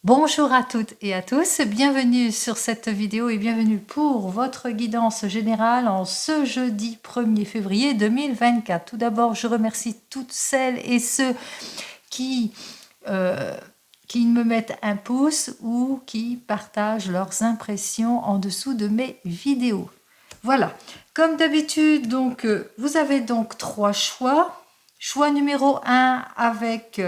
Bonjour à toutes et à tous, bienvenue sur cette vidéo et bienvenue pour votre guidance générale en ce jeudi 1er février 2024. Tout d'abord, je remercie toutes celles et ceux qui me mettent un pouce ou qui partagent leurs impressions en dessous de mes vidéos. Voilà, comme d'habitude, donc vous avez donc 3 choix. Choix numéro 1 avec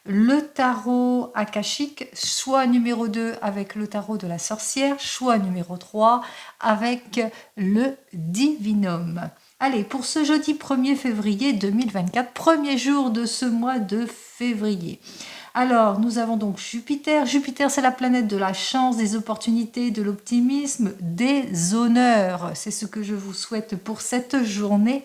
le tarot akashique, choix numéro 2 avec le tarot de la sorcière, choix numéro 3 avec le divinum. Allez, pour ce jeudi 1er février 2024, premier jour de ce mois de février. Alors, nous avons donc Jupiter. Jupiter, c'est la planète de la chance, des opportunités, de l'optimisme, des honneurs. C'est ce que je vous souhaite pour cette journée.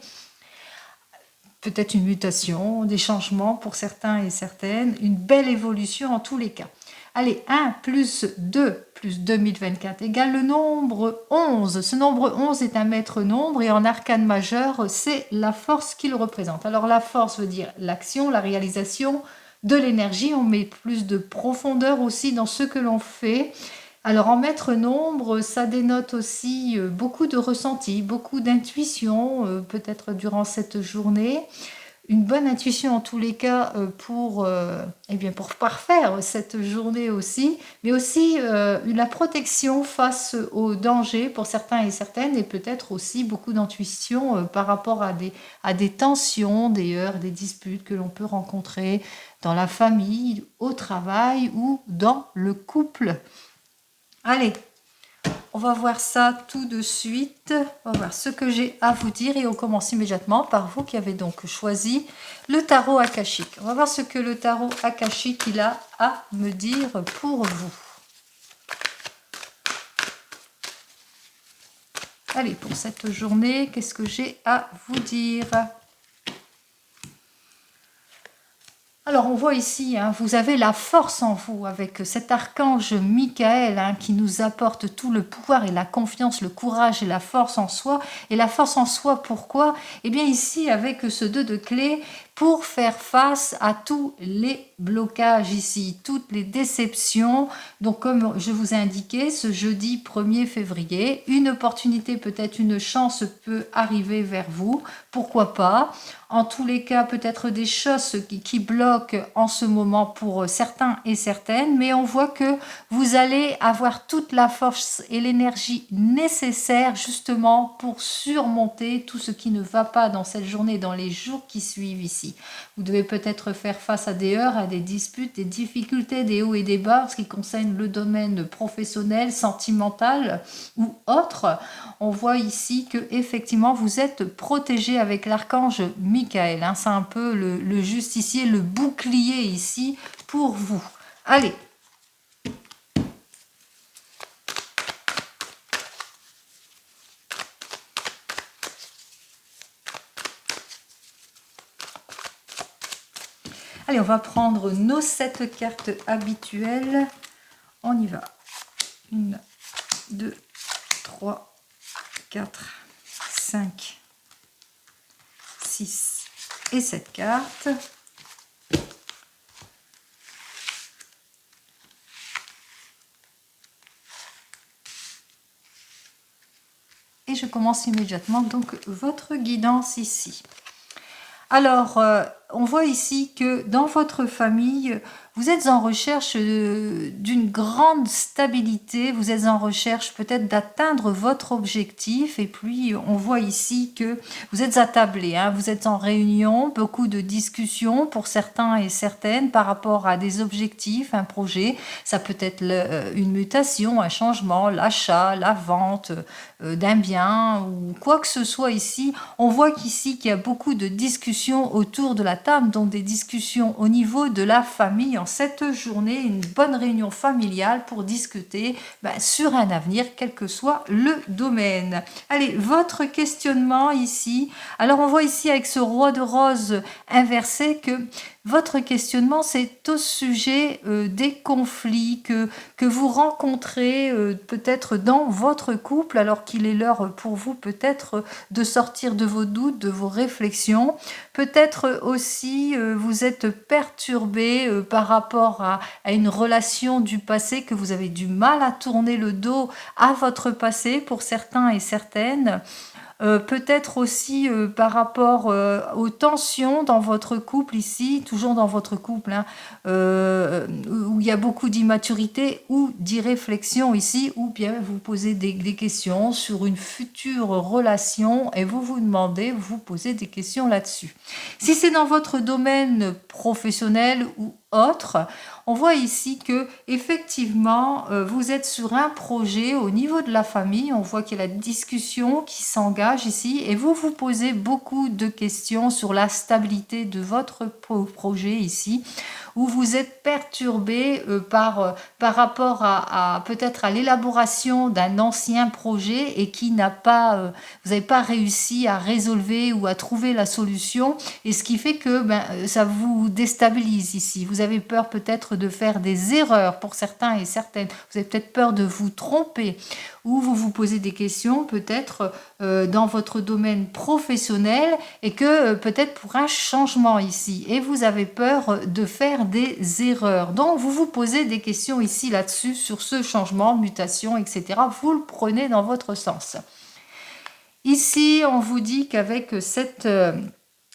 Peut-être une mutation, des changements pour certains et certaines, une belle évolution en tous les cas. Allez, 1 plus 2 plus 2024 égale le nombre 11. Ce nombre 11 est un maître nombre et en arcane majeur, c'est la force qu'il représente. Alors la force veut dire l'action, la réalisation, de l'énergie. On met plus de profondeur aussi dans ce que l'on fait. Alors en maître nombre, ça dénote aussi beaucoup de ressenti, beaucoup d'intuition, peut-être durant cette journée. Une bonne intuition en tous les cas pour parfaire cette journée aussi, mais aussi la protection face aux dangers pour certains et certaines, et peut-être aussi beaucoup d'intuition par rapport à des tensions, des heurts, des disputes que l'on peut rencontrer dans la famille, au travail ou dans le couple. Allez, on va voir ça tout de suite. On va voir ce que j'ai à vous dire et on commence immédiatement par vous qui avez donc choisi le tarot akashique. On va voir ce que le tarot akashique il a à me dire pour vous. Allez, pour cette journée, qu'est-ce que j'ai à vous dire ? Alors on voit ici, vous avez la force en vous avec cet archange Michael qui nous apporte tout le pouvoir et la confiance, le courage et la force en soi. Et la force en soi, pourquoi? Eh bien ici, avec ce 2 de clé, pour faire face à tous les blocages ici, toutes les déceptions. Donc comme je vous ai indiqué, ce jeudi 1er février, une opportunité, peut-être une chance peut arriver vers vous. Pourquoi pas? En tous les cas, peut-être des choses qui bloquent en ce moment pour certains et certaines, mais on voit que vous allez avoir toute la force et l'énergie nécessaire justement pour surmonter tout ce qui ne va pas dans cette journée, dans les jours qui suivent ici. Vous devez peut-être faire face à des heurts, à des disputes, des difficultés, des hauts et des bas, en ce qui concerne le domaine professionnel, sentimental ou autre. On voit ici que effectivement vous êtes protégé avec l'archange Michael. C'est un peu le justicier, le bouclier ici pour vous. Allez. Allez, on va prendre nos 7 cartes habituelles. On y va. 1, 2, 3, 4, 5, 6 et 7 cartes. Et je commence immédiatement donc votre guidance ici. Alors, on voit ici que dans votre famille, vous êtes en recherche d'une grande stabilité, vous êtes en recherche peut-être d'atteindre votre objectif et puis on voit ici que vous êtes attablés, vous êtes en réunion, beaucoup de discussions pour certains et certaines par rapport à des objectifs, un projet, ça peut être une mutation, un changement, l'achat, la vente d'un bien ou quoi que ce soit ici. On voit qu'ici qu'il y a beaucoup de discussions autour de la table, donc des discussions au niveau de la famille en cette journée, une bonne réunion familiale pour discuter sur un avenir, quel que soit le domaine. Allez, votre questionnement ici. Alors on voit ici avec ce roi de rose inversé que Votre questionnement, c'est au sujet des conflits que vous rencontrez peut-être dans votre couple, alors qu'il est l'heure pour vous peut-être de sortir de vos doutes, de vos réflexions. Peut-être aussi vous êtes perturbé par rapport à une relation du passé, que vous avez du mal à tourner le dos à votre passé pour certains et certaines. Peut-être aussi par rapport aux tensions dans votre couple ici, toujours dans votre couple, hein, où il y a beaucoup d'immaturité ou d'irréflexion ici, ou bien vous posez des questions sur une future relation et vous vous demandez, vous posez des questions là-dessus. Si c'est dans votre domaine professionnel ou autre, on voit ici que effectivement vous êtes sur un projet au niveau de la famille. On voit qu'il y a la discussion qui s'engage ici et vous vous posez beaucoup de questions sur la stabilité de votre projet ici, où vous êtes perturbé par rapport à peut-être à l'élaboration d'un ancien projet et qui n'a pas, vous n'avez pas réussi à résolver ou à trouver la solution, et ce qui fait que ça vous déstabilise ici. Vous avez peur peut-être de faire des erreurs pour certains et certaines. Vous avez peut-être peur de vous tromper, ou vous vous posez des questions peut-être dans votre domaine professionnel et que peut-être pour un changement ici. Et vous avez peur de faire des erreurs. Donc vous vous posez des questions ici là-dessus, sur ce changement, mutation, etc. Vous le prenez dans votre sens. Ici, on vous dit qu'avec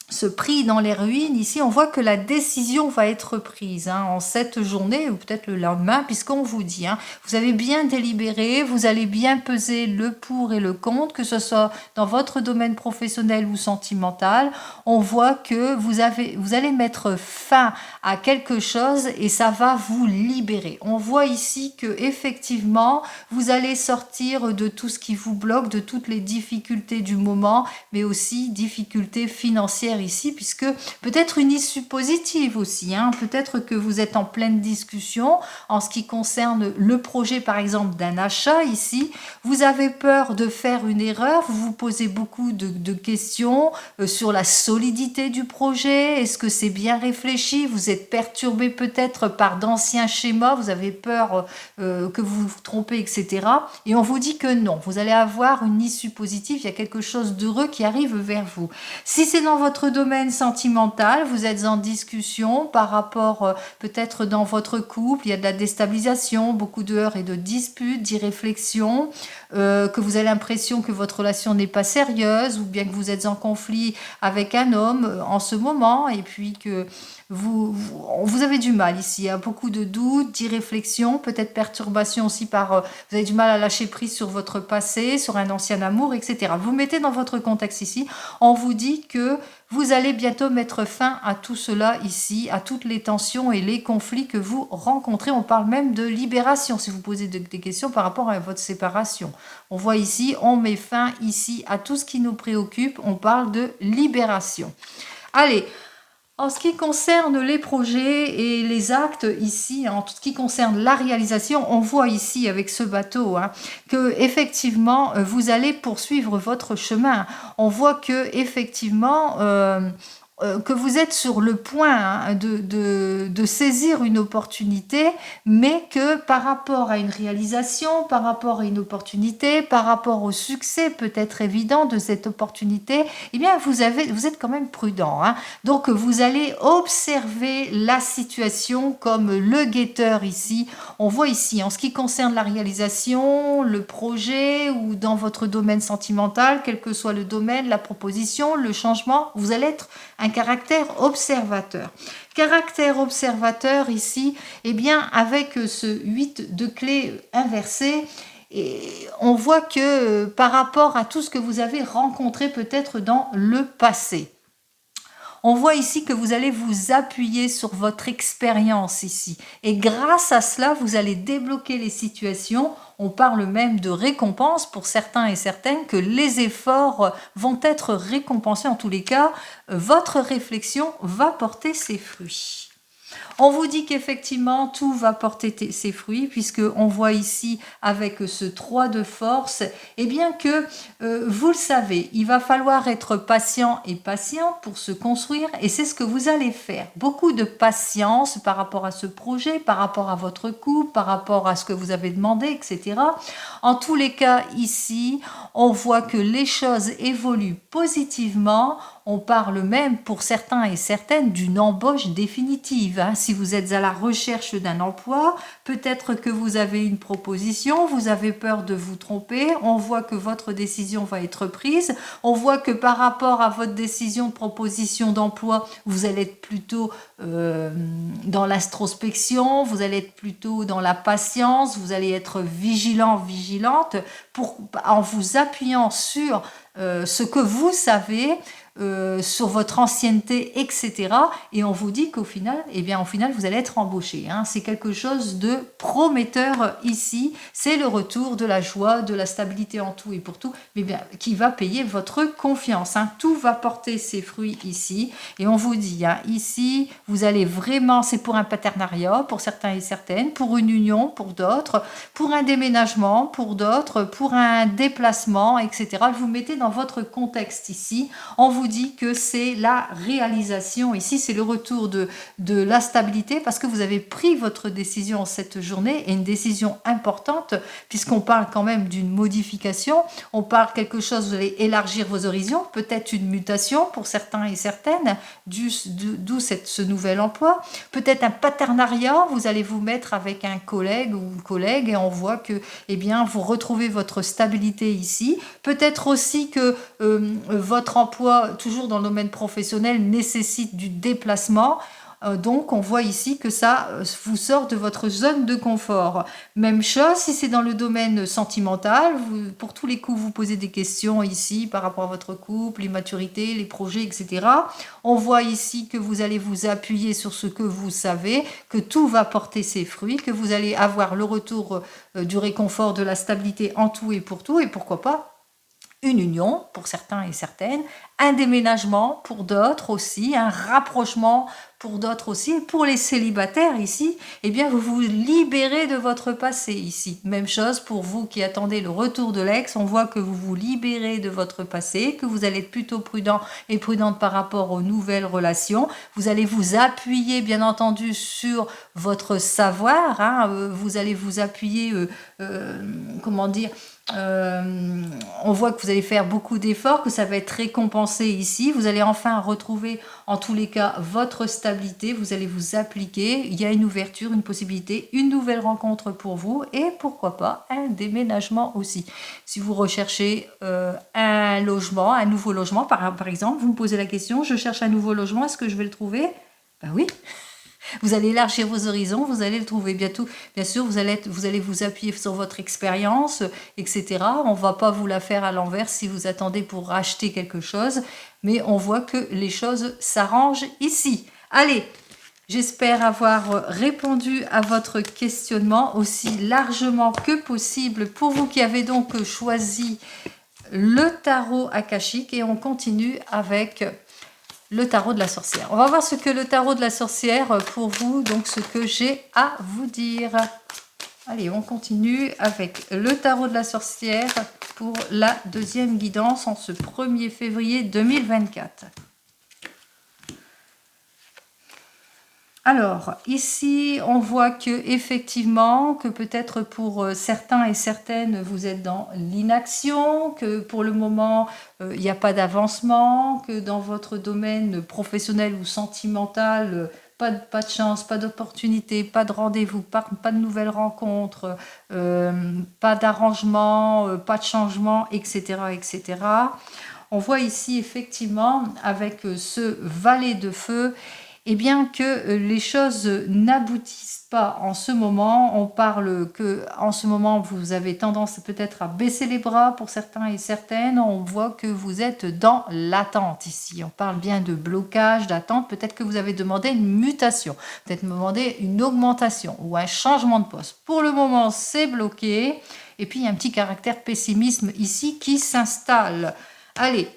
ce prix dans les ruines, ici, on voit que la décision va être prise en cette journée ou peut-être le lendemain, puisqu'on vous dit, vous avez bien délibéré, vous allez bien peser le pour et le contre, que ce soit dans votre domaine professionnel ou sentimental. On voit que vous allez mettre fin à quelque chose et ça va vous libérer. On voit ici que effectivement, vous allez sortir de tout ce qui vous bloque, de toutes les difficultés du moment, mais aussi difficultés financières ici, puisque peut-être une issue positive aussi, peut-être que vous êtes en pleine discussion en ce qui concerne le projet par exemple d'un achat ici, vous avez peur de faire une erreur, vous vous posez beaucoup de questions sur la solidité du projet, est-ce que c'est bien réfléchi, vous êtes perturbé peut-être par d'anciens schémas, vous avez peur que vous vous trompez, etc. Et on vous dit que non, vous allez avoir une issue positive, il y a quelque chose d'heureux qui arrive vers vous. Si c'est dans votre domaine sentimental, vous êtes en discussion par rapport peut-être dans votre couple, il y a de la déstabilisation, beaucoup de heurts et de disputes, d'irréflexion, que vous avez l'impression que votre relation n'est pas sérieuse ou bien que vous êtes en conflit avec un homme en ce moment et puis que vous avez du mal ici, beaucoup de doutes, d'irréflexion, peut-être perturbation aussi vous avez du mal à lâcher prise sur votre passé, sur un ancien amour, etc. Vous mettez dans votre contexte ici, on vous dit que vous allez bientôt mettre fin à tout cela ici, à toutes les tensions et les conflits que vous rencontrez. On parle même de libération si vous posez des questions par rapport à votre séparation. On voit ici, on met fin ici à tout ce qui nous préoccupe, on parle de libération. Allez, en ce qui concerne les projets et les actes ici, en tout ce qui concerne la réalisation, on voit ici avec ce bateau que effectivement vous allez poursuivre votre chemin. On voit que effectivement que vous êtes sur le point de saisir une opportunité, mais que par rapport à une réalisation, par rapport à une opportunité, par rapport au succès peut-être évident de cette opportunité, eh bien vous êtes quand même prudent. Donc vous allez observer la situation comme le guetteur ici. On voit ici, en ce qui concerne la réalisation, le projet ou dans votre domaine sentimental, quel que soit le domaine, la proposition, le changement, vous allez être un caractère observateur. Caractère observateur ici, eh bien avec ce 8 de clé inversé, et on voit que par rapport à tout ce que vous avez rencontré peut-être dans le passé, on voit ici que vous allez vous appuyer sur votre expérience ici. Et grâce à cela, vous allez débloquer les situations. On parle même de récompense pour certains et certaines, que les efforts vont être récompensés. En tous les cas, votre réflexion va porter ses fruits. On vous dit qu'effectivement, tout va porter ses fruits, puisque on voit ici, avec ce 3 de force, eh bien que, vous le savez, il va falloir être patient et patient pour se construire, et c'est ce que vous allez faire. Beaucoup de patience par rapport à ce projet, par rapport à votre couple, par rapport à ce que vous avez demandé, etc. En tous les cas, ici, on voit que les choses évoluent positivement. On parle même pour certains et certaines d'une embauche définitive. Hein. Si vous êtes à la recherche d'un emploi, peut-être que vous avez une proposition, vous avez peur de vous tromper, on voit que votre décision va être prise, on voit que par rapport à votre décision de proposition d'emploi, vous allez être plutôt dans l'introspection, vous allez être plutôt dans la patience, vous allez être vigilant, vigilante, en vous appuyant sur ce que vous savez, sur votre ancienneté, etc. Et on vous dit qu'au final, eh bien, au final, vous allez être embauché. Hein. C'est quelque chose de prometteur ici. C'est le retour de la joie, de la stabilité en tout et pour tout, mais bien, qui va payer votre confiance. Hein. Tout va porter ses fruits ici. Et on vous dit, hein, ici, vous allez vraiment, c'est pour un partenariat, pour certains et certaines, pour une union, pour d'autres, pour un déménagement, pour d'autres, pour un déplacement, etc. Vous mettez dans votre contexte ici. On vous dit que c'est la réalisation. Ici, c'est le retour de la stabilité parce que vous avez pris votre décision cette journée et une décision importante puisqu'on parle quand même d'une modification. On parle quelque chose, vous allez élargir vos horizons, peut-être une mutation pour certains et certaines, d'où ce nouvel emploi. Peut-être un partenariat, vous allez vous mettre avec un collègue ou une collègue et on voit que, eh bien, vous retrouvez votre stabilité ici. Peut-être aussi que votre emploi, toujours dans le domaine professionnel, nécessite du déplacement. Donc, on voit ici que ça vous sort de votre zone de confort. Même chose, si c'est dans le domaine sentimental, pour tous les coups, vous posez des questions ici par rapport à votre couple, les maturités, les projets, etc. On voit ici que vous allez vous appuyer sur ce que vous savez, que tout va porter ses fruits, que vous allez avoir le retour du réconfort, de la stabilité en tout et pourquoi pas une union pour certains et certaines, un déménagement pour d'autres aussi, un rapprochement pour d'autres aussi. Et pour les célibataires ici, eh bien vous vous libérez de votre passé ici. Même chose pour vous qui attendez le retour de l'ex, on voit que vous vous libérez de votre passé, que vous allez être plutôt prudent et prudente par rapport aux nouvelles relations. Vous allez vous appuyer bien entendu sur votre savoir, hein, vous allez vous appuyer, comment dire, on voit que vous allez faire beaucoup d'efforts, que ça va être récompensé ici. Vous allez enfin retrouver, en tous les cas, votre stabilité. Vous allez vous appliquer. Il y a une ouverture, une possibilité, une nouvelle rencontre pour vous et pourquoi pas un déménagement aussi. Si vous recherchez un logement, un nouveau logement, par exemple, vous me posez la question, je cherche un nouveau logement, est-ce que je vais le trouver? Ben oui. Vous allez élargir vos horizons, vous allez le trouver bientôt. Bien sûr, vous allez vous appuyer sur votre expérience, etc. On ne va pas vous la faire à l'envers si vous attendez pour racheter quelque chose, mais on voit que les choses s'arrangent ici. Allez, j'espère avoir répondu à votre questionnement aussi largement que possible pour vous qui avez donc choisi le tarot akashique et on continue avec le tarot de la sorcière. On va voir ce que le tarot de la sorcière pour vous, donc ce que j'ai à vous dire. Allez, on continue avec le tarot de la sorcière pour la deuxième guidance en ce 1er février 2024. Alors, ici, on voit que effectivement, que peut-être pour certains et certaines, vous êtes dans l'inaction, que pour le moment, il n'y a pas d'avancement, que dans votre domaine professionnel ou sentimental, pas de chance, pas d'opportunité, pas de rendez-vous, pas de nouvelles rencontres, pas d'arrangement, pas de changement, etc., etc. On voit ici effectivement avec ce valet de feu, et bien que les choses n'aboutissent pas en ce moment, on parle que en ce moment vous avez tendance peut-être à baisser les bras pour certains et certaines, on voit que vous êtes dans l'attente ici, on parle bien de blocage, d'attente, peut-être que vous avez demandé une mutation, peut-être demandé une augmentation ou un changement de poste. Pour le moment c'est bloqué, et puis il y a un petit caractère pessimisme ici qui s'installe. Allez,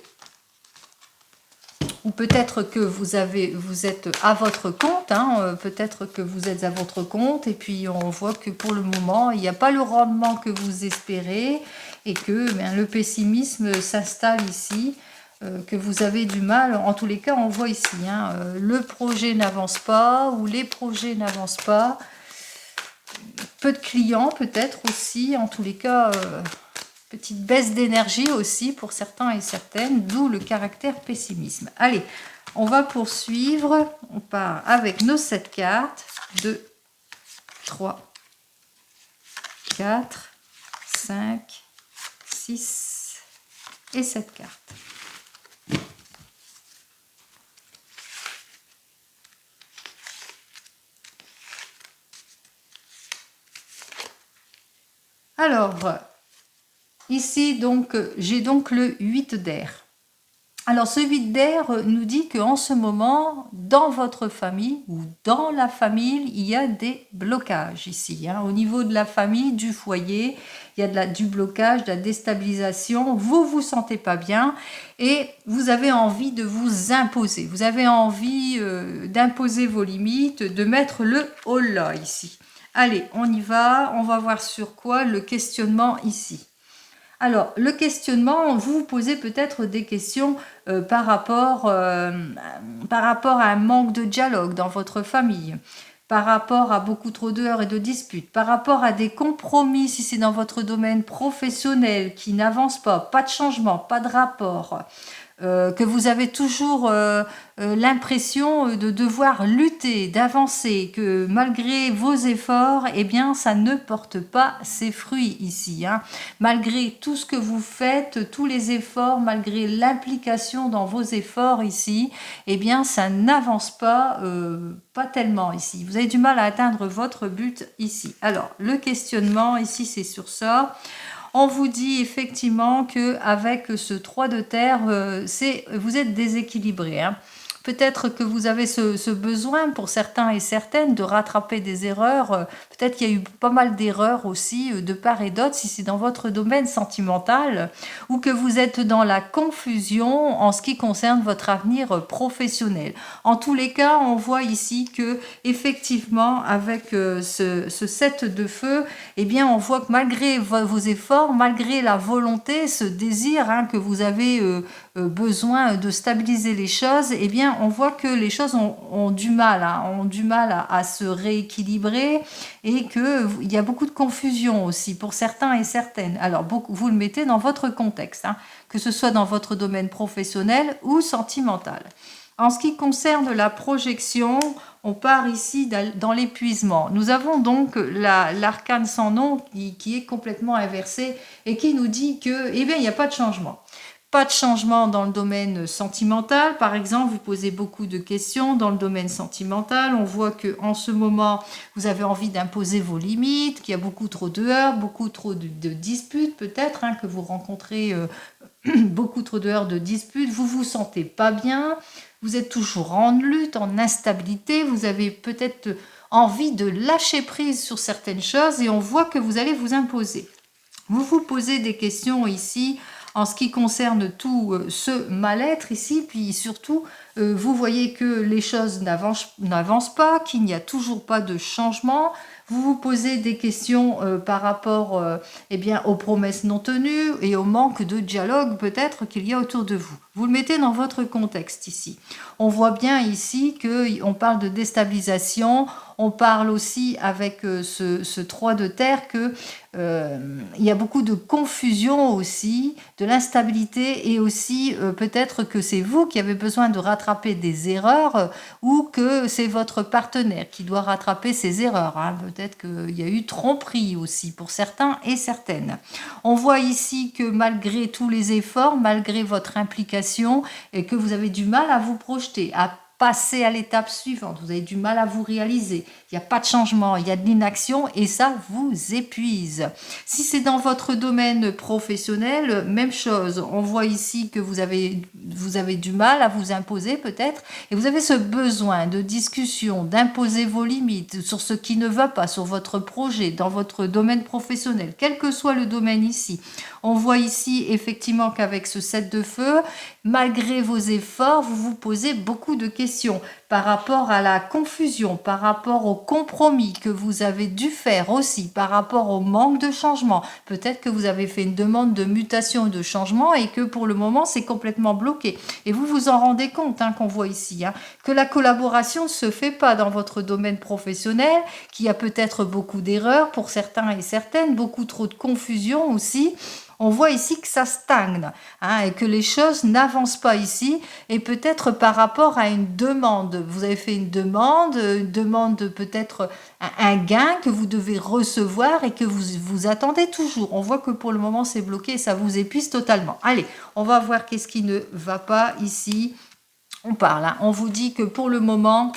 ou peut-être que vous êtes à votre compte, hein, peut-être que vous êtes à votre compte, et puis on voit que pour le moment, il n'y a pas le rendement que vous espérez, et que le pessimisme s'installe ici, que vous avez du mal. En tous les cas, on voit ici, hein, le projet n'avance pas, ou les projets n'avancent pas. Peu de clients peut-être aussi, en tous les cas, petite baisse d'énergie aussi pour certains et certaines, d'où le caractère pessimisme. Allez, on va poursuivre. On part avec nos 7 cartes. 2, 3, 4, 5, 6 et 7 cartes. Alors, ici, donc, j'ai donc le 8 d'air. Alors, ce 8 d'air nous dit qu'en ce moment, dans votre famille ou dans la famille, il y a des blocages ici. Hein. Au niveau de la famille, du foyer, il y a du blocage, de la déstabilisation. Vous ne vous sentez pas bien et vous avez envie de vous imposer. Vous avez envie d'imposer vos limites, de mettre le holà ici. Allez, on y va. On va voir sur quoi le questionnement ici. Alors, le questionnement, vous vous posez peut-être des questions par rapport à un manque de dialogue dans votre famille, par rapport à beaucoup trop d'heures et de disputes, par rapport à des compromis si c'est dans votre domaine professionnel qui n'avancent pas de changement, pas de rapport. Que vous avez toujours l'impression de devoir lutter, d'avancer, que malgré vos efforts, eh bien, ça ne porte pas ses fruits ici. Hein. Malgré tout ce que vous faites, tous les efforts, malgré l'implication dans vos efforts ici, eh bien, ça n'avance pas, pas tellement ici. Vous avez du mal à atteindre votre but ici. Alors, le questionnement ici, c'est sur ça. On vous dit effectivement qu'avec ce 3 de terre, vous êtes déséquilibré. Hein. Peut-être que vous avez ce besoin pour certains et certaines de rattraper des erreurs. Peut-être qu'il y a eu pas mal d'erreurs aussi de part et d'autre si c'est dans votre domaine sentimental ou que vous êtes dans la confusion en ce qui concerne votre avenir professionnel. En tous les cas, on voit ici que effectivement avec ce 7 de feu, eh bien on voit que malgré vos efforts, malgré la volonté, ce désir hein, que vous avez besoin de stabiliser les choses, eh bien on voit que les choses ont du mal, hein, à se rééquilibrer et qu'il y a beaucoup de confusion aussi pour certains et certaines. Alors vous le mettez dans votre contexte, hein, que ce soit dans votre domaine professionnel ou sentimental. En ce qui concerne la projection, on part ici dans l'épuisement. Nous avons donc l'arcane sans nom qui est complètement inversé et qui nous dit que, eh bien, il n'y a pas de changement. Pas de changement dans le domaine sentimental. Par exemple, vous posez beaucoup de questions dans le domaine sentimental. On voit qu'en ce moment, vous avez envie d'imposer vos limites, qu'il y a beaucoup trop de heurts, beaucoup trop de disputes peut-être, hein, que vous rencontrez beaucoup trop de heurts de disputes. Vous vous sentez pas bien. Vous êtes toujours en lutte, en instabilité. Vous avez peut-être envie de lâcher prise sur certaines choses et on voit que vous allez vous imposer. Vous vous posez des questions ici en ce qui concerne tout ce mal-être ici, puis surtout, vous voyez que les choses n'avancent pas, qu'il n'y a toujours pas de changement. Vous vous posez des questions par rapport eh bien, aux promesses non tenues et au manque de dialogue peut-être qu'il y a autour de vous. Vous le mettez dans votre contexte ici. On voit bien ici qu'on parle de déstabilisation, on parle aussi avec ce 3 de terre que il y a beaucoup de confusion aussi, de l'instabilité et aussi peut-être que c'est vous qui avez besoin de rattraper des erreurs ou que c'est votre partenaire qui doit rattraper ses erreurs. Hein. Peut-être qu'il y a eu tromperie aussi pour certains et certaines. On voit ici que malgré tous les efforts, malgré votre implication et que vous avez du mal à vous projeter, à passer à l'étape suivante, vous avez du mal à vous réaliser, il n'y a pas de changement, il y a de l'inaction et ça vous épuise. Si c'est dans votre domaine professionnel, même chose, on voit ici que vous avez du mal à vous imposer peut-être et vous avez ce besoin de discussion, d'imposer vos limites sur ce qui ne va pas, sur votre projet, dans votre domaine professionnel, quel que soit le domaine ici. On voit ici effectivement qu'avec ce 7 de feu, malgré vos efforts, vous vous posez beaucoup de questions par rapport à la confusion, par rapport au compromis que vous avez dû faire aussi, par rapport au manque de changement. Peut-être que vous avez fait une demande de mutation et de changement et que pour le moment, c'est complètement bloqué. Et vous vous en rendez compte qu'on voit ici, que la collaboration ne se fait pas dans votre domaine professionnel, qu'il y a peut-être beaucoup d'erreurs pour certains et certaines, beaucoup trop de confusion aussi. On voit ici que ça stagne et que les choses n'avancent pas ici et peut-être par rapport à une demande. Vous avez fait une demande peut-être un gain que vous devez recevoir et que vous attendez toujours. On voit que pour le moment c'est bloqué et ça vous épuise totalement. Allez, on va voir qu'est-ce qui ne va pas ici. On parle, on vous dit que pour le moment...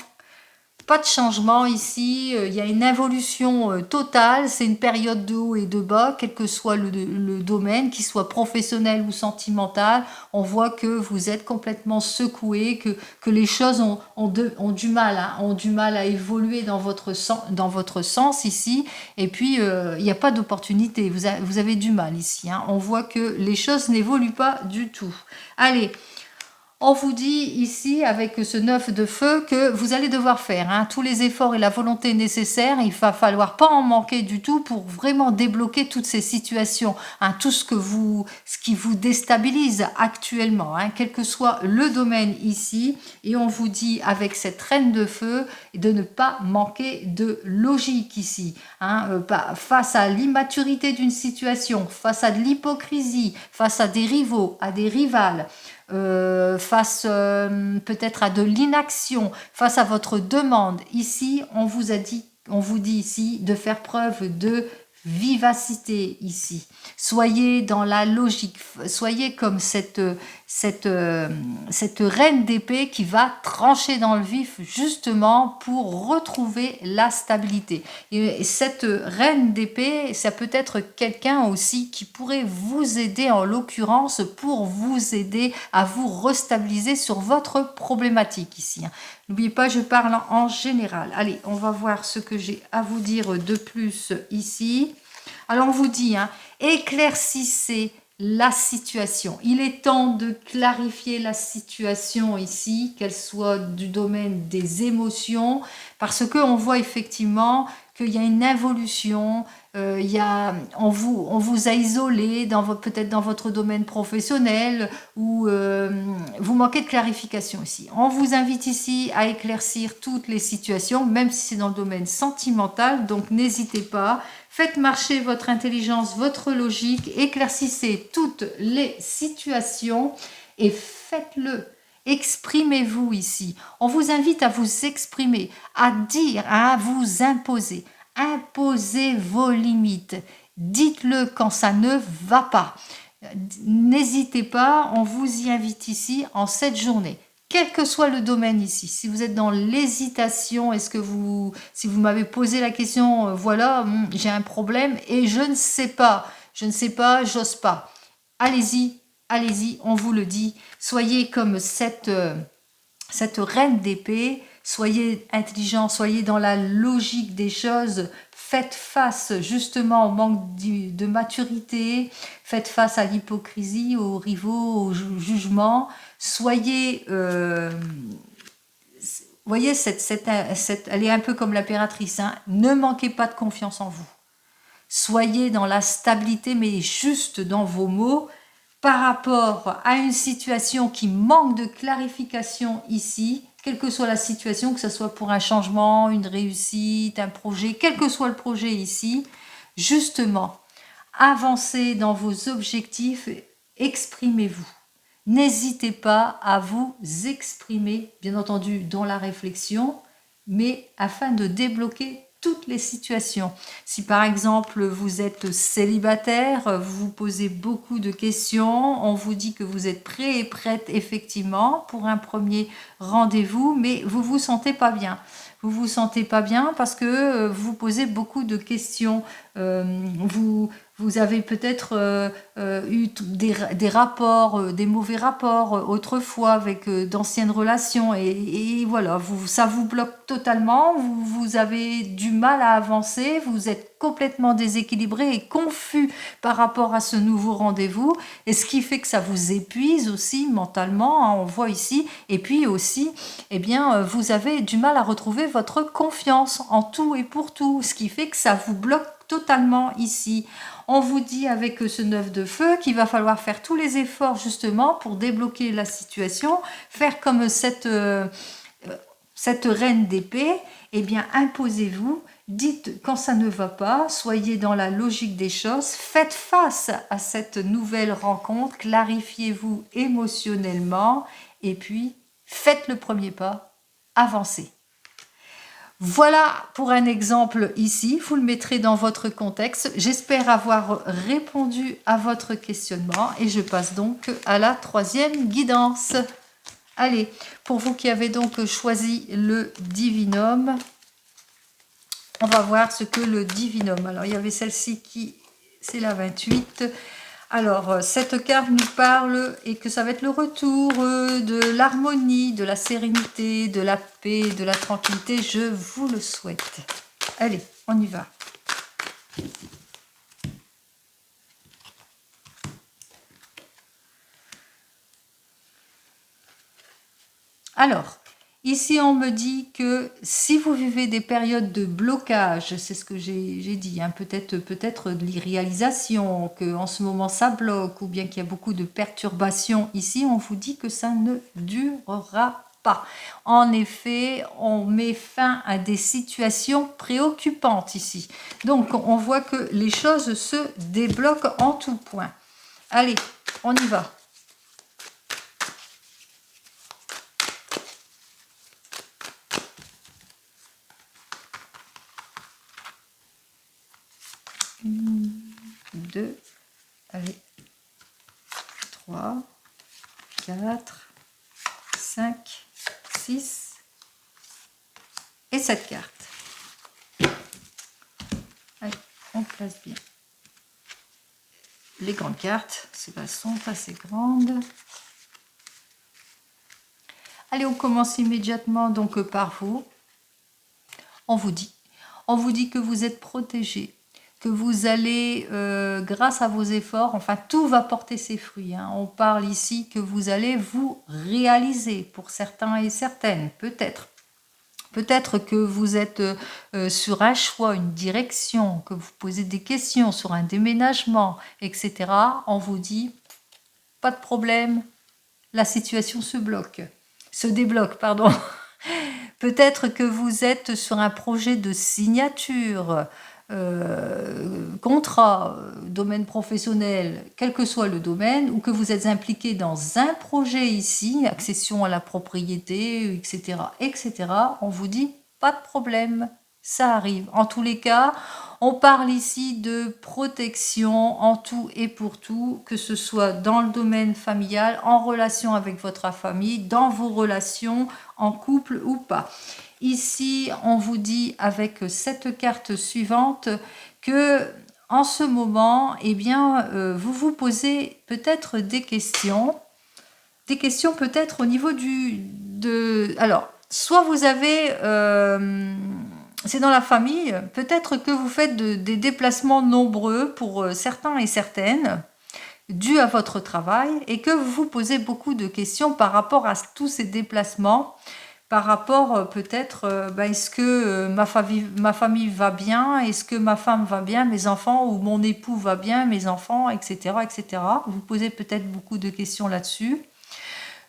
Pas de changement ici, il y a une évolution totale, c'est une période de haut et de bas, quel que soit le domaine, qu'il soit professionnel ou sentimental, on voit que vous êtes complètement secoué, que les choses ont du mal, ont du mal à évoluer dans votre sens ici, et puis il n'y a pas d'opportunité, vous avez du mal ici, on voit que les choses n'évoluent pas du tout. Allez, on vous dit ici, avec ce 9 de feu, que vous allez devoir faire tous les efforts et la volonté nécessaires. Il va falloir pas en manquer du tout pour vraiment débloquer toutes ces situations, tout ce qui vous déstabilise actuellement, quel que soit le domaine ici. Et on vous dit, avec cette reine de feu, de ne pas manquer de logique ici, face à l'immaturité d'une situation, face à de l'hypocrisie, face à des rivaux, à des rivales. Face peut-être à de l'inaction, face à votre demande. Ici, on vous dit ici de faire preuve de vivacité ici. Soyez dans la logique, soyez comme cette reine d'épée qui va trancher dans le vif justement pour retrouver la stabilité. Et cette reine d'épée, ça peut être quelqu'un aussi qui pourrait vous aider en l'occurrence pour vous aider à vous restabiliser sur votre problématique ici. N'oubliez pas, je parle en général. Allez, on va voir ce que j'ai à vous dire de plus ici. Alors, on vous dit, éclaircissez la situation. Il est temps de clarifier la situation ici, qu'elle soit du domaine des émotions, parce qu'on voit effectivement qu'il y a une évolution, on vous a isolé peut-être dans votre domaine professionnel ou vous manquez de clarification ici. On vous invite ici à éclaircir toutes les situations, même si c'est dans le domaine sentimental, donc n'hésitez pas. Faites marcher votre intelligence, votre logique, éclaircissez toutes les situations et faites-le. Exprimez-vous ici. On vous invite à vous exprimer, à dire, à vous imposer. Imposez vos limites. Dites-le quand ça ne va pas. N'hésitez pas, on vous y invite ici en cette journée. Quel que soit le domaine ici, si vous êtes dans l'hésitation, si vous m'avez posé la question, voilà, j'ai un problème et je ne sais pas, j'ose pas. Allez-y, on vous le dit. Soyez comme cette reine d'épée, soyez intelligent, soyez dans la logique des choses, faites face justement au manque de maturité, faites face à l'hypocrisie, aux rivaux, au jugement, soyez... voyez, elle est un peu comme l'impératrice, ne manquez pas de confiance en vous. Soyez dans la stabilité, mais juste dans vos mots, par rapport à une situation qui manque de clarification ici, quelle que soit la situation, que ce soit pour un changement, une réussite, un projet, quel que soit le projet ici, justement, avancez dans vos objectifs, exprimez-vous. N'hésitez pas à vous exprimer, bien entendu, dans la réflexion, mais afin de débloquer toutes les situations. Si par exemple vous êtes célibataire, vous vous posez beaucoup de questions, on vous dit que vous êtes prêt et prête effectivement pour un premier rendez-vous, mais vous vous sentez pas bien. Vous vous sentez pas bien parce que vous posez beaucoup de questions. Vous avez peut-être eu des rapports, des mauvais rapports autrefois avec d'anciennes relations et voilà, ça vous bloque totalement, vous avez du mal à avancer, vous êtes complètement déséquilibré et confus par rapport à ce nouveau rendez-vous et ce qui fait que ça vous épuise aussi mentalement, hein, on voit ici, et puis aussi, eh bien, vous avez du mal à retrouver votre confiance en tout et pour tout, ce qui fait que ça vous bloque totalement ici. On vous dit avec ce 9 de feu qu'il va falloir faire tous les efforts justement pour débloquer la situation, faire comme cette reine d'épée, eh bien imposez-vous, dites quand ça ne va pas, soyez dans la logique des choses, faites face à cette nouvelle rencontre, clarifiez-vous émotionnellement et puis faites le premier pas, avancez. Voilà pour un exemple ici, vous le mettrez dans votre contexte. J'espère avoir répondu à votre questionnement et je passe donc à la troisième guidance. Allez, pour vous qui avez donc choisi le divinum, on va voir ce que le divinum. Alors, il y avait celle-ci qui, c'est la 28. Alors, cette carte nous parle et que ça va être le retour de l'harmonie, de la sérénité, de la paix, de la tranquillité. Je vous le souhaite. Allez, on y va. Alors, ici, on me dit que si vous vivez des périodes de blocage, c'est ce que j'ai dit, hein, peut-être de l'irréalisation, qu'en ce moment ça bloque, ou bien qu'il y a beaucoup de perturbations ici, on vous dit que ça ne durera pas. En effet, on met fin à des situations préoccupantes ici. Donc, on voit que les choses se débloquent en tout point. Allez, on y va. Deux, allez, 3, 4, 5, 6 et 7 cartes. Allez, on place bien les grandes cartes, celles-là sont assez grandes. Allez, on commence immédiatement donc par vous. On vous dit que vous êtes protégé, que vous allez, grâce à vos efforts, enfin tout va porter ses fruits. Hein. On parle ici que vous allez vous réaliser pour certains et certaines, peut-être. Peut-être que vous êtes sur un choix, une direction, que vous posez des questions sur un déménagement, etc. On vous dit, pas de problème, la situation se débloque, pardon. Peut-être que vous êtes sur un projet de signature, contrat, domaine professionnel, quel que soit le domaine, ou que vous êtes impliqué dans un projet ici, accession à la propriété, etc., etc., on vous dit pas de problème, ça arrive. En tous les cas, on parle ici de protection en tout et pour tout, que ce soit dans le domaine familial, en relation avec votre famille, dans vos relations, en couple ou pas. Ici, on vous dit avec cette carte suivante que en ce moment, eh bien, vous vous posez peut-être des questions peut-être au niveau alors, soit vous avez, c'est dans la famille, peut-être que vous faites des déplacements nombreux pour certains et certaines, dû à votre travail, et que vous vous posez beaucoup de questions par rapport à tous ces déplacements, par rapport peut-être, est-ce que ma famille va bien, est-ce que ma femme va bien, mes enfants, ou mon époux va bien, mes enfants, etc., etc. Vous posez peut-être beaucoup de questions là-dessus.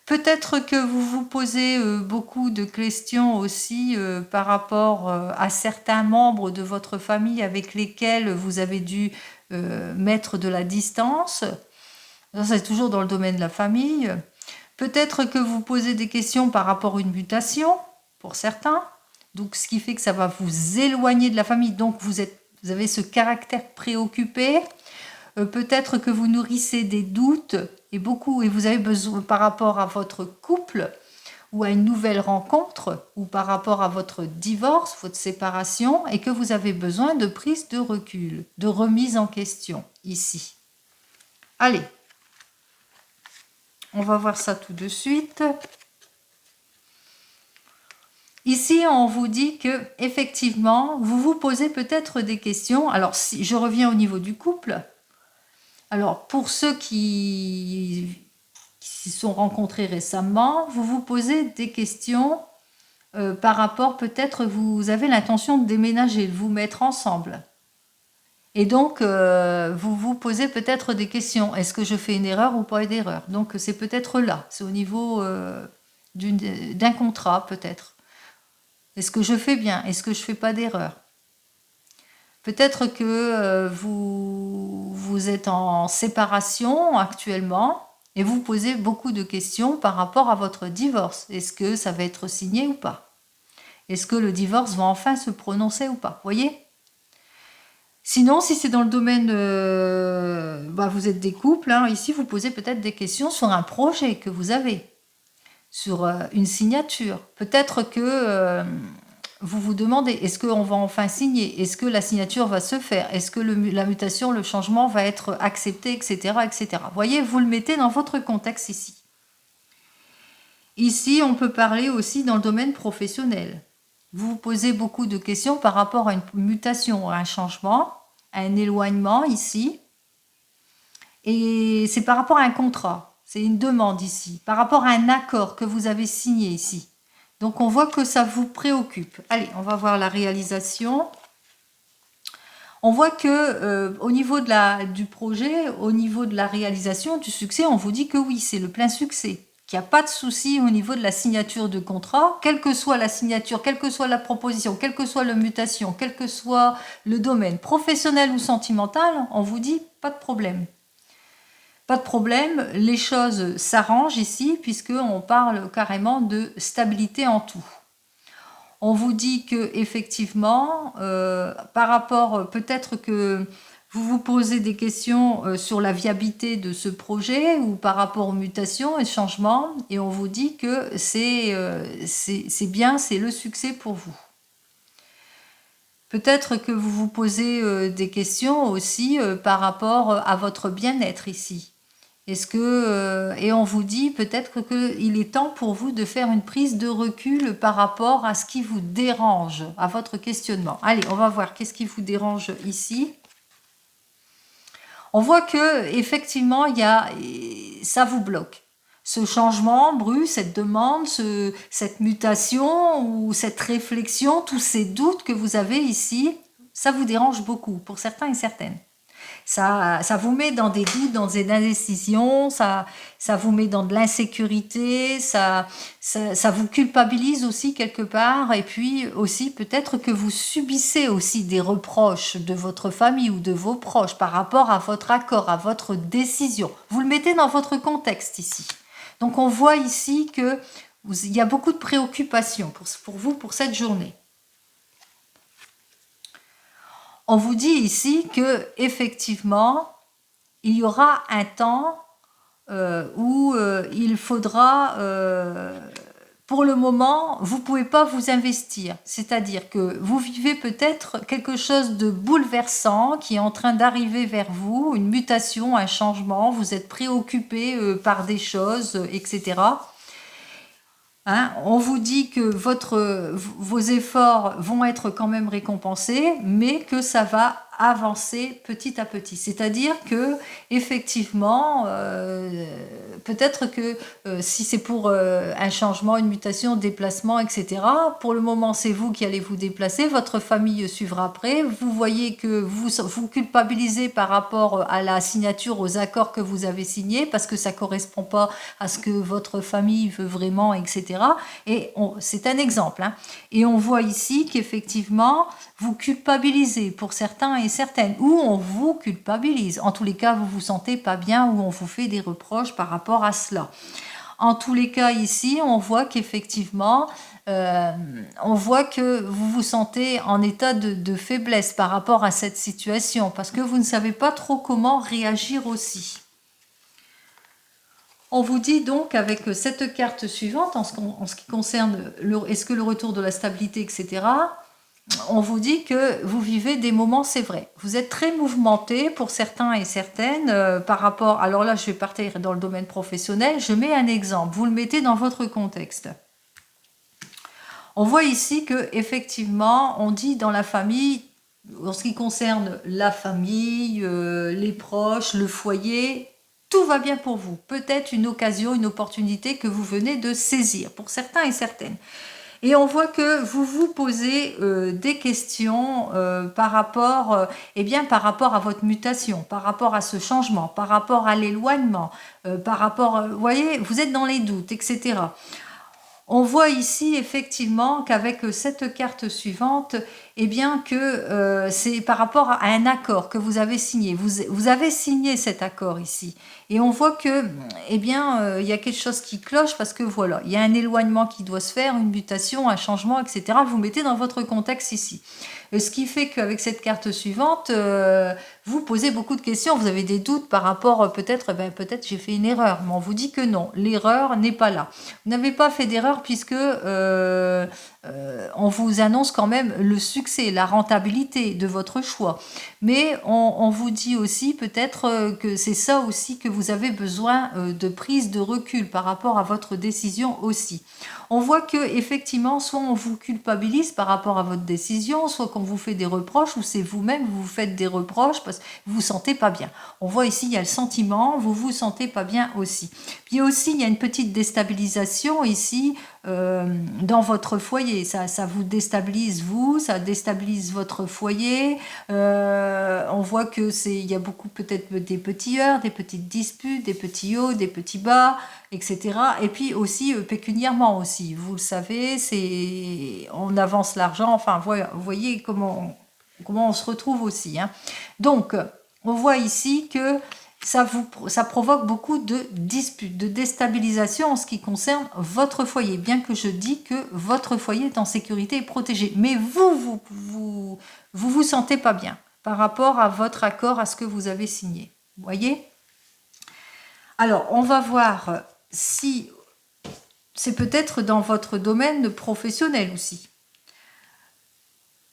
Peut-être que vous vous posez beaucoup de questions aussi par rapport à certains membres de votre famille avec lesquels vous avez dû mettre de la distance. Ça, c'est toujours dans le domaine de la famille. Peut-être que vous posez des questions par rapport à une mutation, pour certains. Donc, ce qui fait que ça va vous éloigner de la famille. Donc, vous avez ce caractère préoccupé. Peut-être que vous nourrissez des doutes et vous avez besoin par rapport à votre couple ou à une nouvelle rencontre ou par rapport à votre divorce, votre séparation, et que vous avez besoin de prise de recul, de remise en question ici. Allez, on va voir ça tout de suite. Ici, on vous dit que effectivement, vous vous posez peut-être des questions. Alors, si je reviens au niveau du couple. Alors, pour ceux qui se sont rencontrés récemment, vous vous posez des questions par rapport, peut-être, vous avez l'intention de déménager, de vous mettre ensemble. Et donc, vous vous posez peut-être des questions. Est-ce que je fais une erreur ou pas une erreur? Donc, c'est peut-être là. C'est au niveau d'un contrat, peut-être. Est-ce que je fais bien? Est-ce que je fais pas d'erreur? Peut-être que vous êtes en séparation actuellement et vous posez beaucoup de questions par rapport à votre divorce. Est-ce que ça va être signé ou pas? Est-ce que le divorce va enfin se prononcer ou pas? Voyez? Sinon, si c'est dans le domaine, vous êtes des couples, hein, ici vous posez peut-être des questions sur un projet que vous avez, sur une signature. Peut-être que vous vous demandez, est-ce qu'on va enfin signer? Est-ce que la signature va se faire? Est-ce que la mutation, le changement va être accepté, etc., etc. Voyez, vous le mettez dans votre contexte ici. Ici, on peut parler aussi dans le domaine professionnel. Vous vous posez beaucoup de questions par rapport à une mutation, à un changement, à un éloignement ici. Et c'est par rapport à un contrat, c'est une demande ici, par rapport à un accord que vous avez signé ici. Donc on voit que ça vous préoccupe. Allez, on va voir la réalisation. On voit que au niveau du projet, au niveau de la réalisation, du succès, on vous dit que oui, c'est le plein succès. Qu'il n'y a pas de souci au niveau de la signature de contrat, quelle que soit la signature, quelle que soit la proposition, quelle que soit la mutation, quel que soit le domaine, professionnel ou sentimental, on vous dit pas de problème. Pas de problème, les choses s'arrangent ici puisqu'on parle carrément de stabilité en tout. On vous dit que effectivement, par rapport, peut-être que vous vous posez des questions sur la viabilité de ce projet ou par rapport aux mutations et changements, et on vous dit que c'est bien, c'est le succès pour vous. Peut-être que vous vous posez des questions aussi par rapport à votre bien-être ici. Est-ce que et on vous dit peut-être qu'il est temps pour vous de faire une prise de recul par rapport à ce qui vous dérange, à votre questionnement. Allez, on va voir qu'est-ce qui vous dérange ici. On voit que effectivement, ça vous bloque. Ce changement brut, cette demande, cette mutation ou cette réflexion, tous ces doutes que vous avez ici, ça vous dérange beaucoup pour certains et certaines. Ça vous met dans des doutes, dans des indécisions, ça vous met dans de l'insécurité, ça vous culpabilise aussi quelque part, et puis aussi peut-être que vous subissez aussi des reproches de votre famille ou de vos proches par rapport à votre accord, à votre décision. Vous le mettez dans votre contexte ici. Donc on voit ici qu'il y a beaucoup de préoccupations pour vous pour cette journée. On vous dit ici que effectivement, il y aura un temps où il faudra, pour le moment, vous ne pouvez pas vous investir. C'est-à-dire que vous vivez peut-être quelque chose de bouleversant qui est en train d'arriver vers vous, une mutation, un changement, vous êtes préoccupé par des choses, etc. Hein, on vous dit que vos efforts vont être quand même récompensés, mais que ça va avancer petit à petit. C'est-à-dire que effectivement, peut-être que si c'est pour un changement, une mutation, un déplacement, etc., pour le moment, c'est vous qui allez vous déplacer, votre famille suivra après. Vous voyez que vous culpabilisez par rapport à la signature, aux accords que vous avez signés, parce que ça ne correspond pas à ce que votre famille veut vraiment, etc. Et c'est un exemple. Hein. Et on voit ici qu'effectivement, vous culpabilisez pour certains et certaines, ou on vous culpabilise. En tous les cas, vous vous sentez pas bien ou on vous fait des reproches par rapport à cela. En tous les cas, ici, on voit qu'effectivement, on voit que vous vous sentez en état de faiblesse par rapport à cette situation, parce que vous ne savez pas trop comment réagir aussi. On vous dit donc avec cette carte suivante, en ce qui concerne est-ce que le retour de la stabilité, etc., on vous dit que vous vivez des moments, c'est vrai. Vous êtes très mouvementé pour certains et certaines par rapport... Alors là, je vais partir dans le domaine professionnel. Je mets un exemple. Vous le mettez dans votre contexte. On voit ici que effectivement, on dit dans la famille, en ce qui concerne la famille, les proches, le foyer, tout va bien pour vous. Peut-être une occasion, une opportunité que vous venez de saisir pour certains et certaines. Et on voit que vous vous posez des questions par rapport à votre mutation, par rapport à ce changement, par rapport à l'éloignement, par rapport, vous voyez, vous êtes dans les doutes, etc. On voit ici effectivement qu'avec cette carte suivante, eh bien que c'est par rapport à un accord que vous avez signé. Vous avez signé cet accord ici. Et on voit que, eh bien, il y a quelque chose qui cloche parce que voilà, il y a un éloignement qui doit se faire, une mutation, un changement, etc. Vous mettez dans votre contexte ici. Ce qui fait qu'avec cette carte suivante, vous posez beaucoup de questions, vous avez des doutes par rapport, peut-être j'ai fait une erreur, mais on vous dit que non, l'erreur n'est pas là. Vous n'avez pas fait d'erreur puisque on vous annonce quand même le succès, la rentabilité de votre choix. Mais on vous dit aussi peut-être que c'est ça aussi que vous avez besoin de prise de recul par rapport à votre décision aussi. On voit que effectivement, soit on vous culpabilise par rapport à votre décision, soit qu'on vous fait des reproches, ou c'est vous-même vous faites des reproches parce que vous vous sentez pas bien. On voit ici, il y a le sentiment, vous vous sentez pas bien aussi. Puis aussi, il y a une petite déstabilisation ici dans votre foyer. Ça vous déstabilise vous, ça déstabilise votre foyer. On voit que il y a beaucoup peut-être des petits heurts, des petites disputes, des petits hauts, des petits bas, etc. Et puis aussi pécuniairement aussi. Vous le savez, on avance l'argent. Enfin, vous voyez comment on se retrouve aussi. Hein. Donc, on voit ici que ça provoque beaucoup de disputes, de déstabilisation en ce qui concerne votre foyer, bien que je dis que votre foyer est en sécurité et protégé. Mais vous sentez pas bien par rapport à votre accord, à ce que vous avez signé. Vous voyez ? Alors, on va voir si c'est peut-être dans votre domaine professionnel aussi.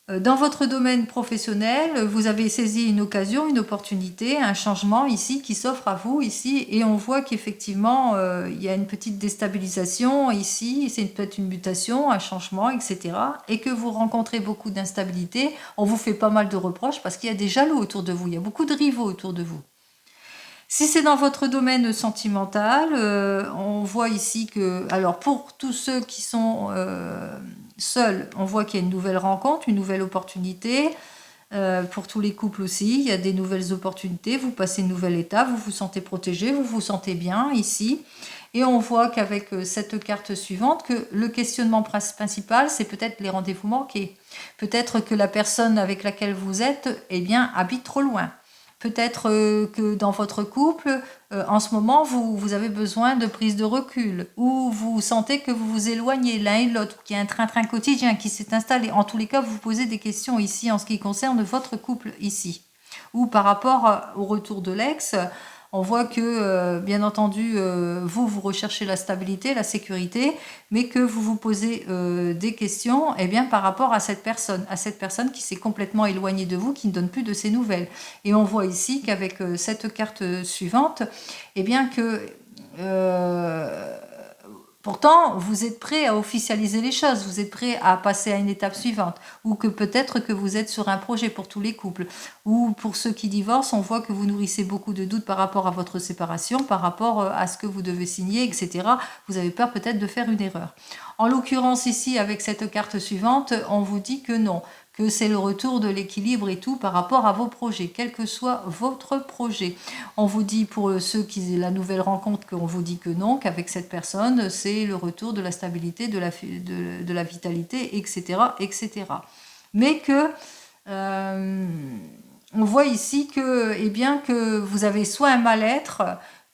Dans votre domaine professionnel, vous avez saisi une occasion, une opportunité, un changement ici qui s'offre à vous ici, et on voit qu'effectivement il y a une petite déstabilisation ici, c'est peut-être une mutation, un changement, etc. Et que vous rencontrez beaucoup d'instabilité. On vous fait pas mal de reproches parce qu'il y a des jaloux autour de vous, il y a beaucoup de rivaux autour de vous. Si c'est dans votre domaine sentimental, on voit ici que, alors pour tous ceux qui sont seuls, on voit qu'il y a une nouvelle rencontre, une nouvelle opportunité. Pour tous les couples aussi, il y a des nouvelles opportunités, vous passez une nouvelle étape, vous vous sentez protégé, vous vous sentez bien ici. Et on voit qu'avec cette carte suivante, que le questionnement principal, c'est peut-être les rendez-vous manqués. Peut-être que la personne avec laquelle vous êtes, eh bien, habite trop loin. Peut-être que dans votre couple, en ce moment, vous avez besoin de prise de recul, ou vous sentez que vous vous éloignez l'un et l'autre, qu'il y a un train-train quotidien qui s'est installé. En tous les cas, vous vous posez des questions ici en ce qui concerne votre couple ici. Ou par rapport au retour de l'ex, on voit que, bien entendu, vous recherchez la stabilité, la sécurité, mais que vous vous posez des questions par rapport à cette personne qui s'est complètement éloignée de vous, qui ne donne plus de ses nouvelles. Et on voit ici qu'avec cette carte suivante, pourtant, vous êtes prêt à officialiser les choses, vous êtes prêt à passer à une étape suivante, ou que peut-être que vous êtes sur un projet pour tous les couples, ou pour ceux qui divorcent, on voit que vous nourrissez beaucoup de doutes par rapport à votre séparation, par rapport à ce que vous devez signer, etc. Vous avez peur peut-être de faire une erreur. En l'occurrence ici, avec cette carte suivante, on vous dit que non, que c'est le retour de l'équilibre et tout par rapport à vos projets, quel que soit votre projet. On vous dit pour ceux qui la nouvelle rencontre qu'on vous dit que non, qu'avec cette personne, c'est le retour de la stabilité, de la vitalité, etc., etc. Mais que on voit ici que, que vous avez soit un mal-être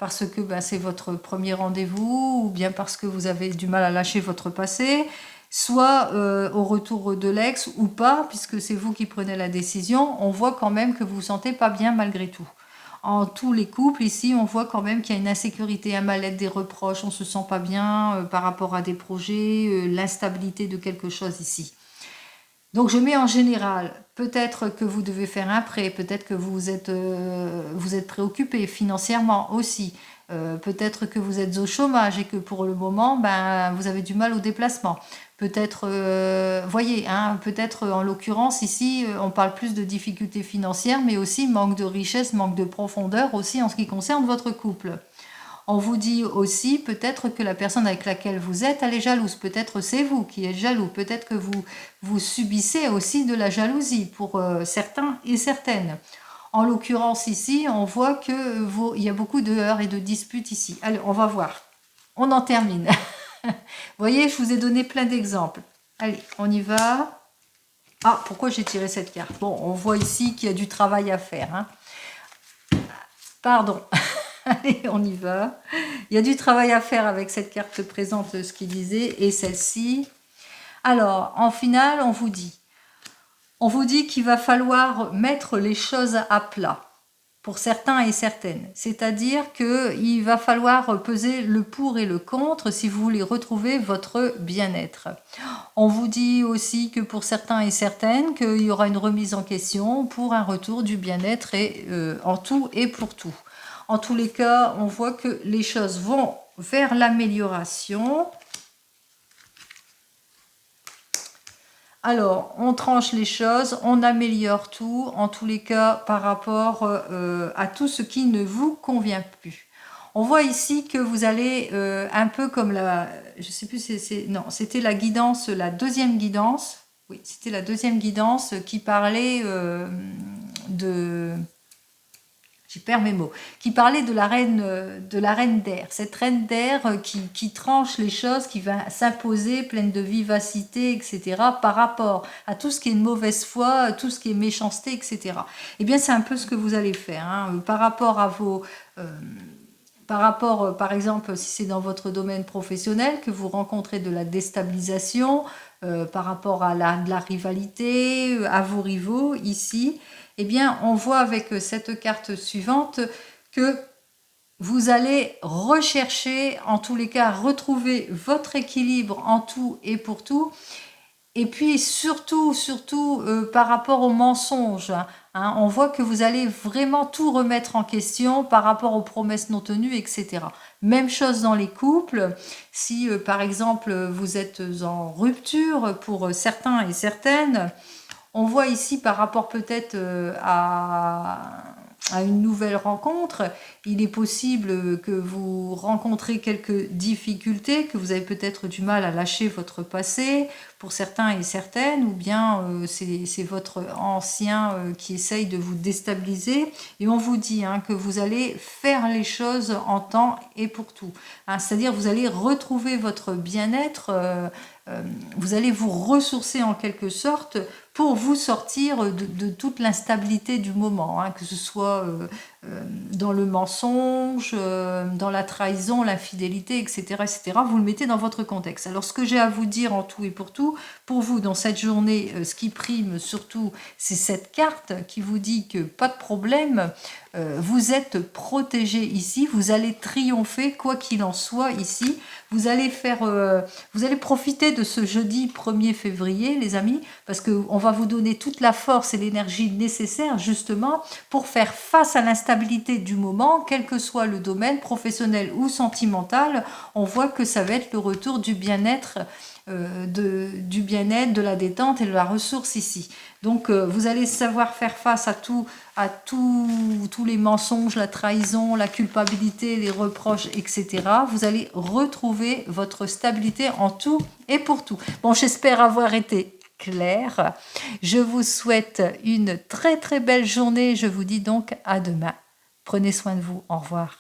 parce que ben, c'est votre premier rendez-vous, ou bien parce que vous avez du mal à lâcher votre passé, soit au retour de l'ex ou pas, puisque c'est vous qui prenez la décision, on voit quand même que vous vous sentez pas bien malgré tout. En tous les couples, ici, on voit quand même qu'il y a une insécurité, un mal-être, des reproches, on se sent pas bien par rapport à des projets, l'instabilité de quelque chose ici. Donc je mets en général, peut-être que vous devez faire un prêt, peut-être que vous êtes préoccupé financièrement aussi, peut-être que vous êtes au chômage et que pour le moment, ben, vous avez du mal au déplacement. Peut-être, voyez, hein, peut-être en l'occurrence ici, on parle plus de difficultés financières, mais aussi manque de richesse, manque de profondeur aussi en ce qui concerne votre couple. On vous dit aussi peut-être que la personne avec laquelle vous êtes, elle est jalouse. Peut-être c'est vous qui êtes jaloux. Peut-être que vous subissez aussi de la jalousie pour certains et certaines. En l'occurrence ici, on voit qu'il y a beaucoup de heurts et de disputes ici. Allez, on va voir. On en termine. Vous voyez, je vous ai donné plein d'exemples. Allez, on y va. Ah, pourquoi j'ai tiré cette carte? Bon, on voit ici qu'il y a du travail à faire. Hein. Pardon. Allez, on y va. Il y a du travail à faire avec cette carte présente, ce qu'il disait, et celle-ci. Alors, en finale, on vous dit qu'il va falloir mettre les choses à plat pour certains et certaines. C'est-à-dire qu'il va falloir peser le pour et le contre si vous voulez retrouver votre bien-être. On vous dit aussi que pour certains et certaines, qu'il y aura une remise en question pour un retour du bien-être et en tout et pour tout. En tous les cas, on voit que les choses vont vers l'amélioration. Alors, on tranche les choses, on améliore tout, en tous les cas, par rapport à tout ce qui ne vous convient plus. On voit ici que vous allez un peu comme je sais plus, non, c'était la guidance, la deuxième guidance. Oui, c'était la deuxième guidance qui parlait je perds mes mots, qui parlait de la reine d'air, cette reine d'air qui tranche les choses, qui va s'imposer pleine de vivacité, etc., par rapport à tout ce qui est de mauvaise foi, tout ce qui est méchanceté, etc. Eh bien, c'est un peu ce que vous allez faire, hein, par rapport à vos... par exemple, si c'est dans votre domaine professionnel, que vous rencontrez de la déstabilisation, par rapport à de la rivalité, à vos rivaux, ici, eh bien, on voit avec cette carte suivante que vous allez rechercher, en tous les cas, retrouver votre équilibre en tout et pour tout. Et puis surtout, par rapport aux mensonges, hein, on voit que vous allez vraiment tout remettre en question par rapport aux promesses non tenues, etc. Même chose dans les couples. Si par exemple vous êtes en rupture pour certains et certaines, on voit ici par rapport peut-être à une nouvelle rencontre, il est possible que vous rencontrez quelques difficultés, que vous avez peut-être du mal à lâcher votre passé pour certains et certaines, ou bien c'est votre ancien qui essaye de vous déstabiliser. Et on vous dit hein, que vous allez faire les choses en temps et pour tout. Hein, c'est-à-dire vous allez retrouver votre bien-être, vous allez vous ressourcer en quelque sorte pour vous sortir de toute l'instabilité du moment, hein, que ce soit dans le mensonge, dans la trahison, l'infidélité, etc., etc. Vous le mettez dans votre contexte. Alors, ce que j'ai à vous dire en tout et pour tout, pour vous, dans cette journée, ce qui prime surtout, c'est cette carte qui vous dit que pas de problème, vous êtes protégé ici, vous allez triompher, quoi qu'il en soit ici. Vous allez profiter de ce jeudi 1er février, les amis, parce qu'on va vous donner toute la force et l'énergie nécessaire, justement, pour faire face à l'instabilité du moment, quel que soit le domaine, professionnel ou sentimental. On voit que ça va être le retour du bien-être, de la détente et de la ressource ici. Donc, vous allez savoir faire face à tous les mensonges, la trahison, la culpabilité, les reproches, etc. Vous allez retrouver votre stabilité en tout et pour tout. Bon, j'espère avoir été claire. Je vous souhaite une très très belle journée. Je vous dis donc à demain. Prenez soin de vous. Au revoir.